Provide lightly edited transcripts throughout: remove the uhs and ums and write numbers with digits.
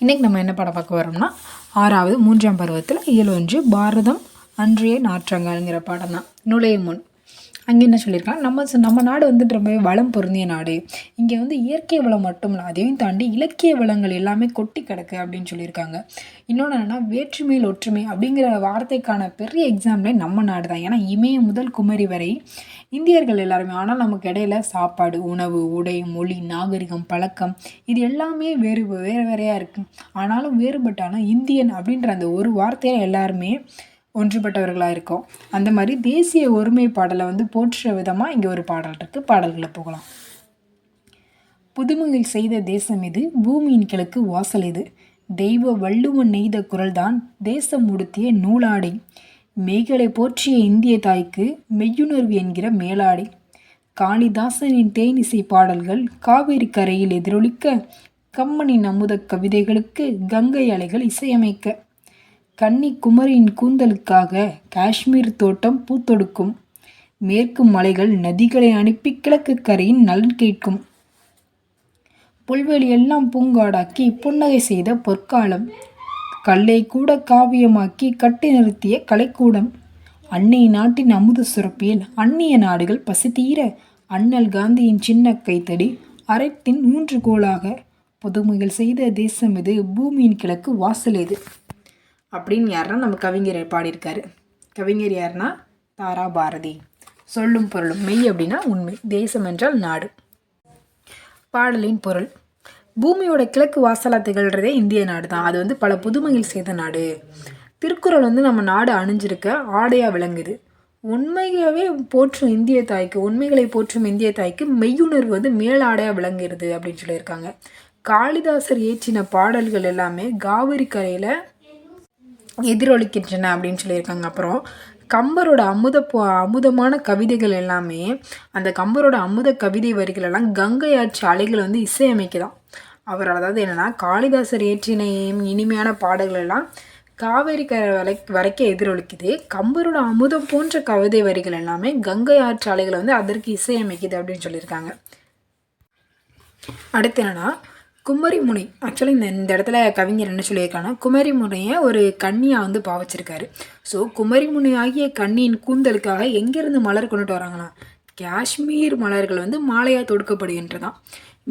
இன்றைக்கி நம்ம என்ன படம் பார்க்க வரோம்னா 6வது 3ஆம் பருவத்தில் இயல் 1 பாரதம் அன்றைய நாற்றங்கள்ங்கிற பாடம் தான். நுழைய முன் அங்கே என்ன சொல்லியிருக்காங்க, நம்ம நாடு வந்துட்டு ரொம்பவே வளம் பொருந்திய நாடு. இங்கே இயற்கை வளம் மட்டும் இல்லை, அதையும் தாண்டி இலக்கிய வளங்கள் எல்லாமே கொட்டி கிடக்கு அப்படின்னு சொல்லியிருக்காங்க. இன்னொன்று என்னென்னா, வேற்றுமையில் ஒற்றுமை அப்படிங்கிற வார்த்தைக்கான பெரிய எக்ஸாம்பிளே நம்ம நாடு தான். ஏன்னா இமயம் முதல் குமரி வரை இந்தியர்கள் எல்லாருமே. ஆனால் நமக்கு இடையில சாப்பாடு, உணவு, உடை, மொழி, நாகரிகம், பழக்கம் இது எல்லாமே வேறு வேறையாக இருக்குது. ஆனாலும் வேறுபட்டாலும் இந்தியன் அப்படின்ற அந்த ஒரு வார்த்தையில் எல்லாருமே ஒன்றுபட்டவர்களாக இருக்கோம். அந்த மாதிரி தேசிய ஒருமைப்பாடலை போற்றுற விதமாக இங்கே ஒரு பாடல் இருக்குது. பாடல்களை போகலாம். புதுமையில் செய்த தேசம் இது, பூமியின் கிழக்கு வாசல் இது. தெய்வ வள்ளுவன் நெய்த குரல்தான் தேசம் உடுத்திய நூலாடை. மெய்களை போற்றிய இந்திய தாய்க்கு மெய்யுணர்வு என்கிற மேலாடை. காளிதாசனின் தேனிசை பாடல்கள் காவேரி கரையில் எதிரொலிக்க, கம்மனின் அமுத கவிதைகளுக்கு கங்கை அலைகள் இசையமைக்க, கன்னிக்குமரியின் கூந்தலுக்காக காஷ்மீர் தோட்டம் பூத்தொடுக்கும், மேற்கு மலைகள் நதிகளை அனுப்பி கிழக்கு கரையின் நலன் கேட்கும், புல்வெளியெல்லாம் பூங்காடாக்கி புன்னகை செய்த பொற்காலம், கல்லை கூட காவியமாக்கி கட்டி நிறுத்திய கலைக்கூடம், அன்னை நாட்டின் அமுத சுரப்பியில் அந்நிய நாடுகள் பசித்தீர, அண்ணல் காந்தியின் சின்ன கைத்தடி அரைத்தின் ஊன்றுகோலாக, புதுமைகள் செய்த தேசம் இது, பூமியின் கிழக்கு வாசல் இது அப்படின்னு யாருன்னா நம்ம கவிஞர் பாடியிருக்காரு. கவிஞர் யாருன்னா தாரா பாரதி. சொல்லும் பொருளும் மெய் அப்படின்னா உண்மை, தேசம் என்றால் நாடு. பாடலின் பொருள்: பூமியோட கிழக்கு வாசலாக திகழ்கிறதே இந்திய நாடு தான். அது பல புதுமைகள் செய்த நாடு. திருக்குறள் நம்ம நாடு அணிஞ்சிருக்க ஆடையாக விளங்குது. உண்மையாகவே போற்றும் இந்திய தாய்க்கு, உண்மைகளை போற்றும் இந்திய தாய்க்கு மெய்யுணர்வு மேலாடையாக விளங்குகிறது அப்படின்னு சொல்லியிருக்காங்க. காளிதாசர் இயற்றின பாடல்கள் எல்லாமே காவிரி கரையில் எதிரொலிக்கின்றன அப்படின்னு சொல்லியிருக்காங்க. அப்புறம் கம்பரோட அமுதமான கவிதைகள் எல்லாமே, அந்த கம்பரோட அமுத கவிதை வரிகள் எல்லாம் கங்கை ஆற்று அலைகள் இசையமைக்குதான். அவர் அதாவது என்னென்னா, காளிதாசர் இயற்றின இனிமையான பாடல்கள் எல்லாம் காவேரி கரை வரைக்கும் எதிரொலிக்குது. கம்பரோட அமுதம் போன்ற கவிதை வரிகள் எல்லாமே கங்கை ஆற்று அலைகளை அதற்கு இசையமைக்குது அப்படின்னு சொல்லியிருக்காங்க. அடுத்து என்னென்னா, குமரிமுனை. ஆக்சுவலி இந்த இடத்துல கவிஞர் என்ன சொல்லியிருக்காங்கன்னா, குமரிமுனையை ஒரு கன்னியாக பாவச்சிருக்காரு. ஸோ குமரிமுனை ஆகிய கன்னியின் கூந்தலுக்காக எங்கேருந்து மலர் கொண்டுட்டு வராங்களாம், காஷ்மீர் மலர்கள் மாலையாக தொடுக்கப்படுகின்றதான்.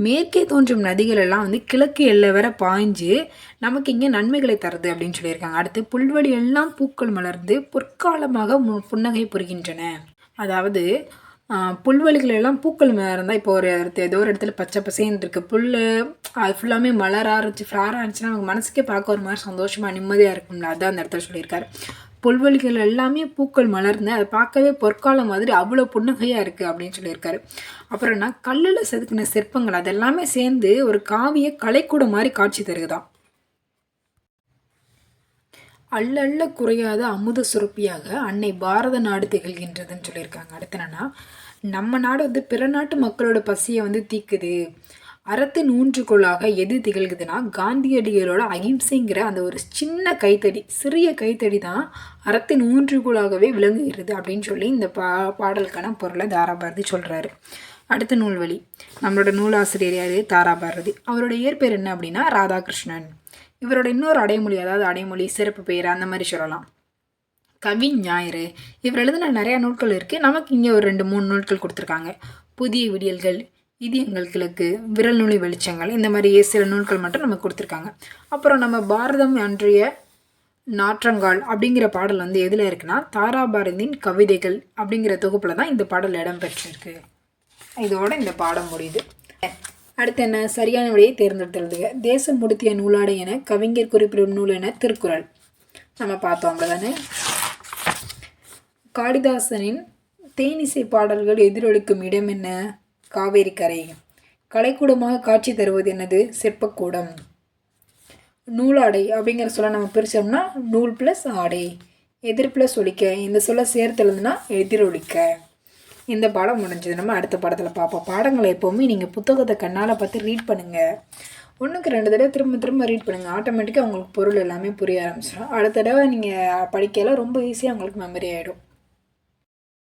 மேற்கே தோன்றும் நதிகள் எல்லாம் கிழக்கு எல்லை வர பாய்ஞ்சு நமக்கு இங்கே நன்மைகளை தருது அப்படின்னு சொல்லியிருக்காங்க. அடுத்து புல்வெளி எல்லாம் பூக்கள் மலர்ந்து பொற்காலமாக புன்னகை புரிகின்றன. அதாவது புல்வெளிகள் எல்லாம் பூக்கள் இருந்தால், இப்போ ஏதோ ஒரு இடத்துல பச்சை பசேன்னு இருக்குது, புல் அது ஃபுல்லாமே மலராக இருந்துச்சு, ஃப்ளாராக இருந்துச்சுன்னா நமக்கு மனசுக்கே பார்க்க ஒரு மாதிரி சந்தோஷமாக நிம்மதியாக இருக்கும்ல. அதுதான் அந்த இடத்துல சொல்லியிருக்காரு. புல்வெளிகள் எல்லாமே பூக்கள் மலர்ந்து அதை பார்க்கவே பொற்காலம் மாதிரி அவ்வளோ புன்னகையாக இருக்குது அப்படின்னு சொல்லியிருக்காரு. அப்புறம் என்ன, கல்லில் செதுக்கின சிற்பங்கள் அதெல்லாமே சேர்ந்து ஒரு காவிய கலைக்கூட மாதிரி காட்சி தருகுதான். அல்ல குறையாத அமுத சுரப்பியாக அன்னை பாரத நாடு திகழ்கின்றதுன்னு சொல்லியிருக்காங்க. அடுத்து என்னன்னா, நம்ம நாடு பிற நாட்டு மக்களோட பசியை தீக்குது. அறத்தின் ஊன்றுகோலாக எது திகழ்குதுன்னா, காந்தியடிகளோட அகிம்சைங்கிற அந்த ஒரு சின்ன கைத்தடி, சிறிய கைத்தடி தான் அறத்தின் ஊன்றுகோலாகவே விளங்குகிறது அப்படின்னு சொல்லி இந்த பாடலுக்கான பொருளை தாராபாரதி சொல்கிறாரு. அடுத்த நூல்வழி. நம்மளோட நூலாசிரியர் யார்? தாராபாரதி. அவரோட இயற்பெயர் என்ன அப்படின்னா ராதாகிருஷ்ணன். இவரோட இன்னொரு அடைமொழி, அதாவது அடைமொழி சிறப்பு பெயர் அந்த மாதிரி சொல்லலாம், கவி ஞாயிறு. இவர் எழுதின நிறையா நூல்கள் இருக்குது. நமக்கு இங்கே ஒரு 2-3 நூல்கள் கொடுத்துருக்காங்க. புதிய விடியல்கள், இதயங்கள் கிழக்கு, விரல் நுனி வெளிச்சங்கள், இந்த மாதிரி சில நூல்கள் மட்டும் நமக்கு கொடுத்துருக்காங்க. அப்புறம் நம்ம பாரதம் அன்றைய நாற்றங்கால் அப்படிங்கிற பாடல் எதில் இருக்குன்னா, தாராபாரதியின் கவிதைகள் அப்படிங்கிற தொகுப்பில் தான் இந்த பாடல் இடம்பெற்றிருக்கு. இதோட இந்த பாடம் முடியுது. அடுத்து என்ன, சரியான விடையை தேர்ந்தெடுத்து எழுதுக. தேசம் உடுத்திய நூலாடை என கவிஞர் குறிப்பிடும் நூல் என திருக்குறள். நம்ம பார்த்தோம் அவ்வளோதானே. காளிதாசனின் தேனிசை பாடல்கள் எதிரொலிக்கும் இடம் என்ன? காவேரி கரை. கலைக்கூடமாக காட்சி தருவது என்னது? சிற்பக்கூடம். நூலாடை அப்படிங்கிற சொல்ல நம்ம பிரித்தோம்னா நூல் ப்ளஸ் ஆடை, எதிர் ப்ளஸ் ஒலிக்க, இந்த சொல்ல சேர்த்து எழுதுனா எதிரொலிக்க. இந்த பாடம் முடிஞ்சது. நம்ம அடுத்த பாடத்தில் பார்ப்போம். பாடங்களை எப்போவுமே நீங்கள் புத்தகத்தை கண்ணால் பார்த்து ரீட் பண்ணுங்கள். 1க்கு 2 தடவை திரும்ப ரீட் பண்ணுங்கள். ஆட்டோமேட்டிக்காக உங்களுக்கு பொருள் எல்லாமே புரிய ஆரம்பிச்சிடும். அடுத்த தடவை நீங்கள் படிக்கலாம் ரொம்ப ஈஸியாக உங்களுக்கு மெமரி ஆகிடும்.